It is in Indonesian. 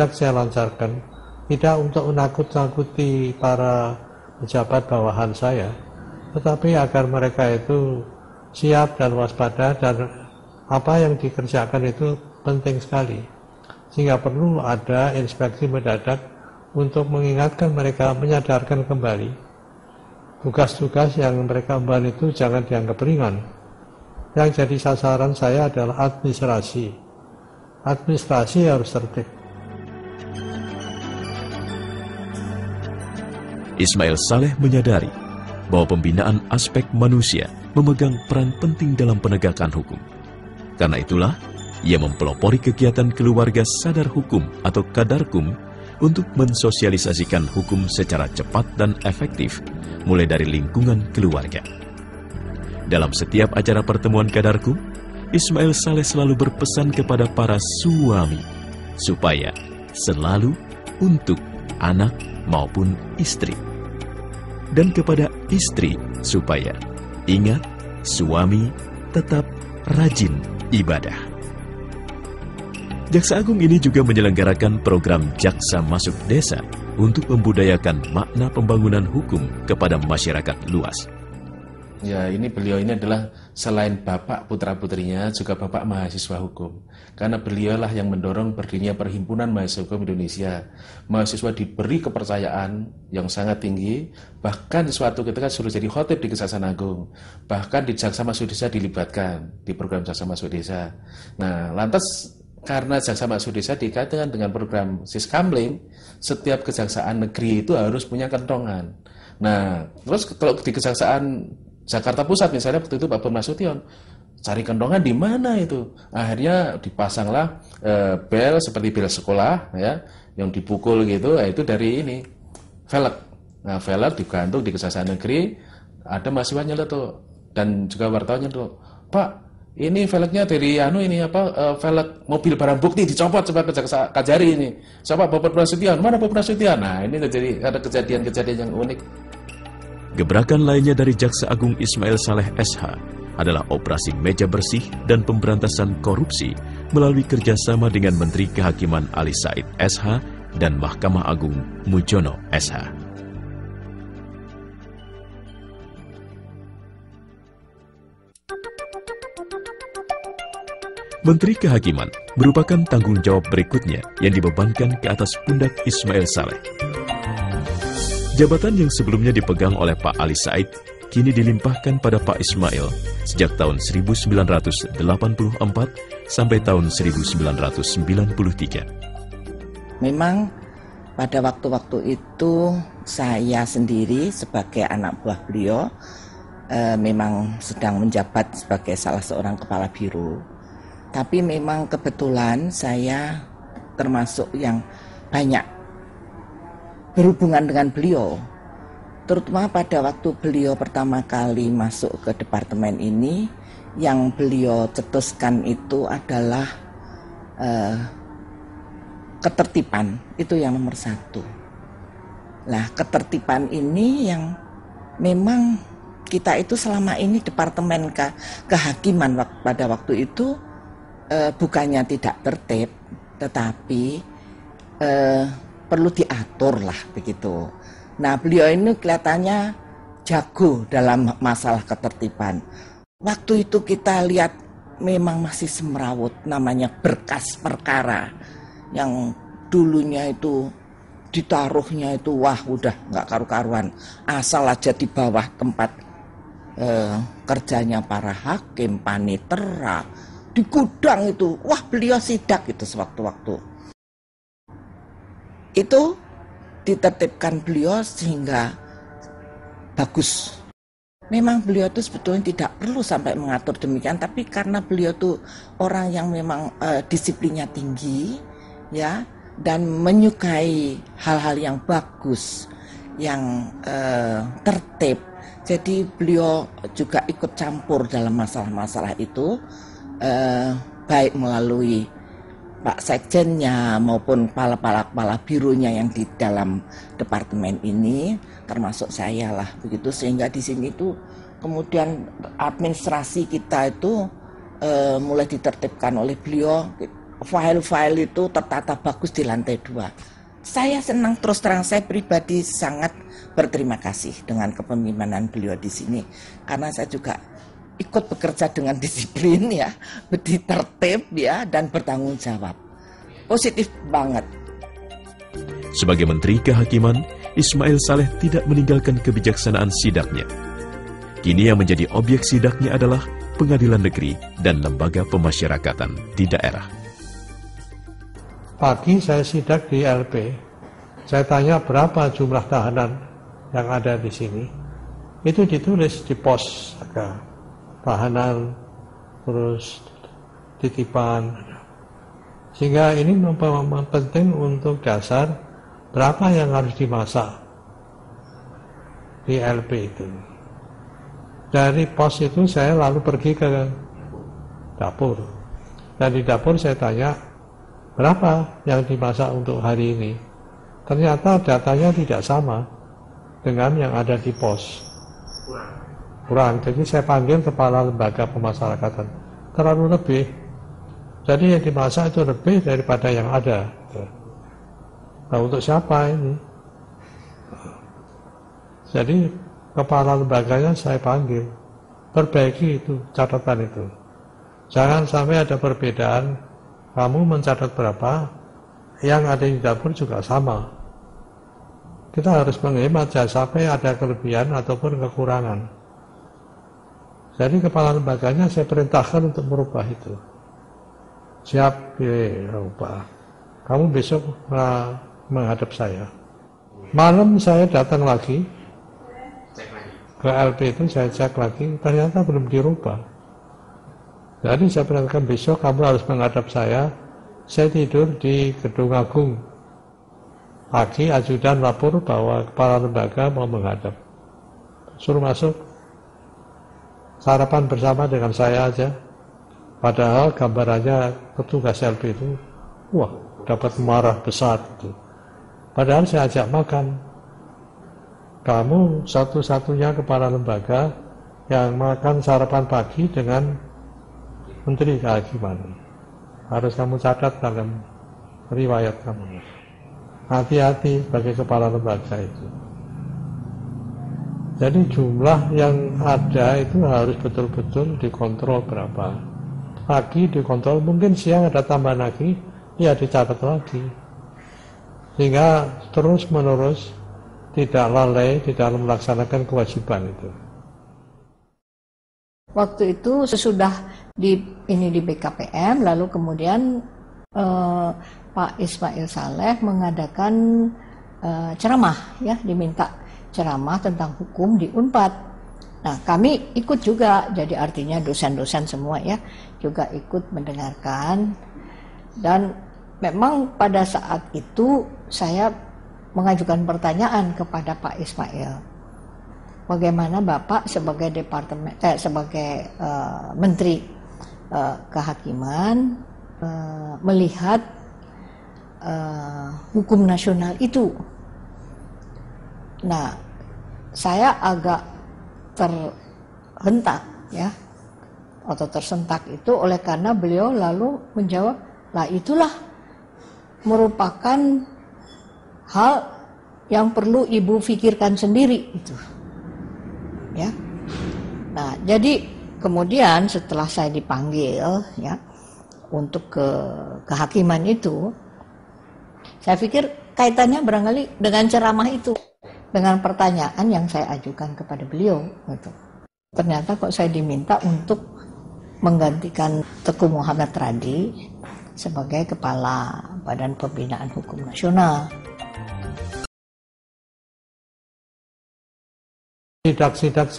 mendadak saya lancarkan, tidak untuk menakut-nakuti para pejabat bawahan saya, tetapi agar mereka itu siap dan waspada, dan apa yang dikerjakan itu penting sekali, sehingga perlu ada inspeksi mendadak untuk mengingatkan mereka, menyadarkan kembali tugas-tugas yang mereka emban itu jangan dianggap ringan. Yang jadi sasaran saya adalah administrasi. Administrasi harus tertib. Ismail Saleh menyadari bahwa pembinaan aspek manusia memegang peran penting dalam penegakan hukum. Karena itulah, ia mempelopori kegiatan keluarga sadar hukum atau Kadarkum untuk mensosialisasikan hukum secara cepat dan efektif, mulai dari lingkungan keluarga. Dalam setiap acara pertemuan Kadarkum, Ismail Saleh selalu berpesan kepada para suami supaya selalu untuk anak maupun istri. Dan kepada istri supaya ingat suami tetap rajin ibadah. Jaksa Agung ini juga menyelenggarakan program Jaksa Masuk Desa untuk membudayakan makna pembangunan hukum kepada masyarakat luas. Ya, beliau ini adalah selain bapak putra-putrinya, juga bapak mahasiswa hukum. Karena beliaulah yang mendorong berdirinya Perhimpunan Mahasiswa Hukum Indonesia. Mahasiswa diberi kepercayaan yang sangat tinggi, bahkan di suatu ketika sudah jadi khotib di Kejaksaan Agung. Bahkan di Jaksa Masuk Desa dilibatkan di program Jaksa Masuk Desa. Nah, lantas karena Jaksa Masuk Desa dikaitkan dengan program Siskamling, setiap kejaksaan negeri itu harus punya kentongan. Nah, terus kalau di Kejaksaan Jakarta Pusat misalnya waktu itu Pak Pur Nasution, cari kentongan di mana itu? Akhirnya dipasanglah bel seperti bel sekolah ya, yang dipukul gitu, itu dari ini velg. Nah, velg digantung di Kejaksaan Negeri, ada mahasiswa nyeletuk dan juga wartawan nyeletuk, Pak, ini velgnya dari velg mobil barang bukti dicopot sebab Kajari ini. Siapa Bapak Nasution? Mana Bapak Nasution? Nah, ini jadi ada kejadian-kejadian yang unik. Gebrakan lainnya dari Jaksa Agung Ismail Saleh SH adalah operasi meja bersih dan pemberantasan korupsi melalui kerjasama dengan Menteri Kehakiman Ali Said SH dan Mahkamah Agung Mujono SH. Menteri Kehakiman merupakan tanggung jawab berikutnya yang dibebankan ke atas pundak Ismail Saleh. Jabatan yang sebelumnya dipegang oleh Pak Ali Said kini dilimpahkan pada Pak Ismail sejak tahun 1984 sampai tahun 1993. Memang pada waktu-waktu itu saya sendiri sebagai anak buah beliau memang sedang menjabat sebagai salah seorang kepala biro. Tapi memang kebetulan saya termasuk yang banyak berhubungan dengan beliau, terutama pada waktu beliau pertama kali masuk ke departemen ini. Yang beliau cetuskan itu adalah ketertiban, itu yang nomor satu. Nah, ketertiban ini yang memang kita itu selama ini departemen kehakiman pada waktu itu bukannya tidak tertib, tetapi perlu diatur lah begitu. Nah, beliau ini kelihatannya jago dalam masalah ketertiban. Waktu itu kita lihat memang masih semrawut, namanya berkas perkara yang dulunya itu ditaruhnya itu wah udah nggak karu-karuan, asal aja di bawah tempat kerjanya para hakim, panitera, di gudang itu, wah beliau sidak itu sewaktu-waktu. Itu ditertibkan beliau sehingga bagus. Memang beliau itu sebetulnya tidak perlu sampai mengatur demikian, tapi karena beliau itu orang yang memang disiplinnya tinggi, ya, dan menyukai hal-hal yang bagus, yang tertib. Jadi beliau juga ikut campur dalam masalah-masalah itu, baik melalui Pak Sekjennya maupun kepala-kepala bironya yang di dalam departemen ini, termasuk saya lah begitu, sehingga di sini itu kemudian administrasi kita itu mulai ditertibkan oleh beliau file-file itu tertata bagus di lantai 2. Saya senang, terus terang saya pribadi sangat berterima kasih dengan kepemimpinan beliau di sini, karena saya juga ikut bekerja dengan disiplin ya, tertib ya, dan bertanggung jawab. Positif banget. Sebagai Menteri Kehakiman, Ismail Saleh tidak meninggalkan kebijaksanaan sidaknya. Kini yang menjadi objek sidaknya adalah pengadilan negeri dan lembaga pemasyarakatan di daerah. Pagi saya sidak di LP, saya tanya berapa jumlah tahanan yang ada di sini. Itu ditulis di pos, ada tahanan, terus titipan. Sehingga ini penting untuk dasar berapa yang harus dimasak di LP itu. Dari pos itu saya lalu pergi ke dapur. Dan di dapur saya tanya, berapa yang dimasak untuk hari ini? Ternyata datanya tidak sama dengan yang ada di pos. Kurang. Jadi saya panggil kepala lembaga pemasyarakatan. Terlalu lebih. Jadi yang dimasak itu lebih daripada yang ada. Nah, untuk siapa ini? Jadi kepala lembaganya saya panggil. Perbaiki itu, catatan itu. Jangan sampai ada perbedaan. Kamu mencatat berapa, yang ada di dapur juga sama. Kita harus menghemat, jangan sampai ada kelebihan ataupun kekurangan. Jadi kepala lembaganya saya perintahkan untuk merubah itu. Siap, rubah. Kamu besok menghadap saya. Malam saya datang lagi ke LP itu, saya cek lagi, ternyata belum dirubah. Jadi saya perhatikan besok kamu harus menghadap saya tidur di Gedung Agung. Pagi ajudan lapor bahwa kepala lembaga mau menghadap. Suruh masuk, sarapan bersama dengan saya aja. Padahal gambarannya petugas LP itu, wah, dapat marah besar itu. Padahal saya ajak makan. Kamu satu-satunya kepala lembaga yang makan sarapan pagi dengan Menteri Kehakiman. Harus kamu catat dalam riwayat kamu. Hati-hati sebagai kepala lembaga itu. Jadi jumlah yang ada itu harus betul-betul dikontrol berapa. Pagi dikontrol, mungkin siang ada tambahan lagi, ya dicatat lagi. Sehingga terus-menerus tidak lalai di dalam melaksanakan kewajiban itu. Waktu itu sesudah di BKPM, lalu kemudian Pak Ismail Saleh mengadakan ceramah, ya, diminta ceramah tentang hukum di Unpad. Nah, kami ikut juga, jadi artinya dosen-dosen semua ya juga ikut mendengarkan. Dan memang pada saat itu saya mengajukan pertanyaan kepada Pak Ismail. Bagaimana Bapak sebagai Menteri Kehakiman melihat hukum nasional itu? Nah, saya agak terhentak ya, atau tersentak itu oleh karena beliau lalu menjawab, lah itulah merupakan hal yang perlu Ibu pikirkan sendiri itu. Ya. Nah, jadi kemudian setelah saya dipanggil ya untuk ke kehakiman itu, saya pikir kaitannya barangkali dengan ceramah itu, dengan pertanyaan yang saya ajukan kepada beliau gitu. Ternyata kok saya diminta untuk menggantikan Teguh Muhammad Radi sebagai Kepala Badan Pembinaan Hukum Nasional. Sidak-sidak